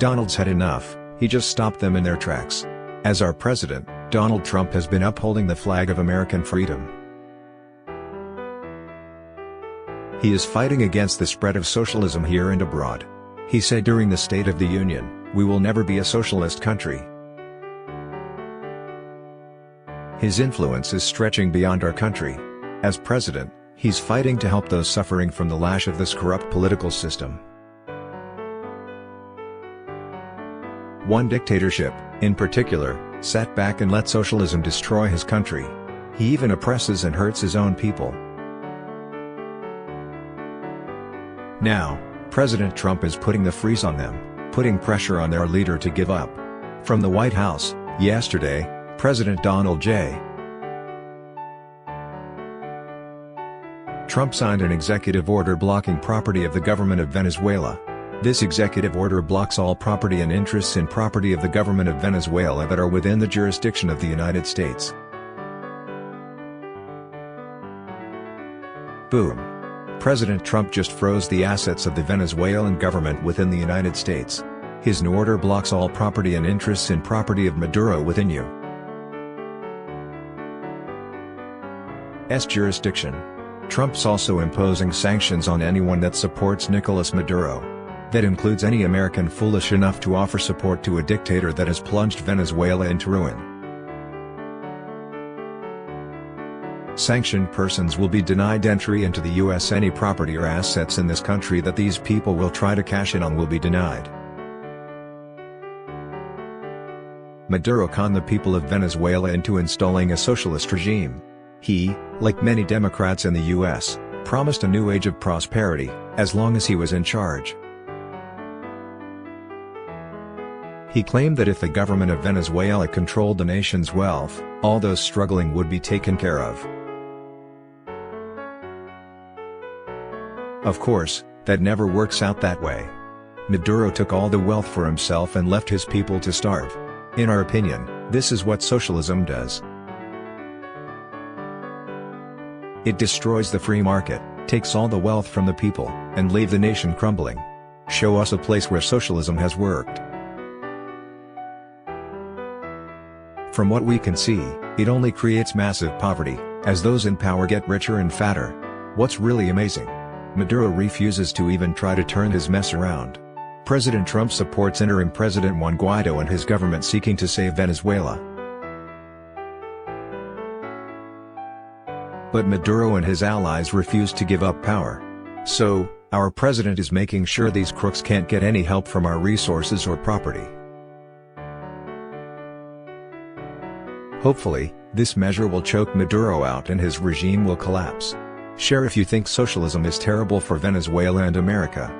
Donald's had enough, he just stopped them in their tracks. As our president, Donald Trump has been upholding the flag of American freedom. He is fighting against the spread of socialism here and abroad. He said during the State of the Union, "We will never be a socialist country." His influence is stretching beyond our country. As president, he's fighting to help those suffering from the lash of this corrupt political system. One dictatorship, in particular, sat back and let socialism destroy his country. He even oppresses and hurts his own people. Now, President Trump is putting the freeze on them, putting pressure on their leader to give up. From the White House, yesterday, President Donald J. Trump signed an executive order blocking property of the government of Venezuela. This executive order blocks all property and interests in property of the government of Venezuela that are within the jurisdiction of the United States. Boom. President Trump just froze the assets of the Venezuelan government within the United States. His new order blocks all property and interests in property of Maduro within U.S. jurisdiction. Trump's also imposing sanctions on anyone that supports Nicolas Maduro. That includes any American foolish enough to offer support to a dictator that has plunged Venezuela into ruin. Sanctioned persons will be denied entry into the U.S. Any property or assets in this country that these people will try to cash in on will be denied. Maduro conned the people of Venezuela into installing a socialist regime. He, like many Democrats in the U.S., promised a new age of prosperity, as long as he was in charge. He claimed that if the government of Venezuela controlled the nation's wealth, all those struggling would be taken care of. Of course, that never works out that way. Maduro took all the wealth for himself and left his people to starve. In our opinion, this is what socialism does. It destroys the free market, takes all the wealth from the people, and leave the nation crumbling. Show us a place where socialism has worked. From what we can see, it only creates massive poverty, as those in power get richer and fatter. What's really amazing? Maduro refuses to even try to turn his mess around. President Trump supports interim President Juan Guaido and his government seeking to save Venezuela. But Maduro and his allies refuse to give up power. So, our president is making sure these crooks can't get any help from our resources or property. Hopefully, this measure will choke Maduro out and his regime will collapse. Share if you think socialism is terrible for Venezuela and America.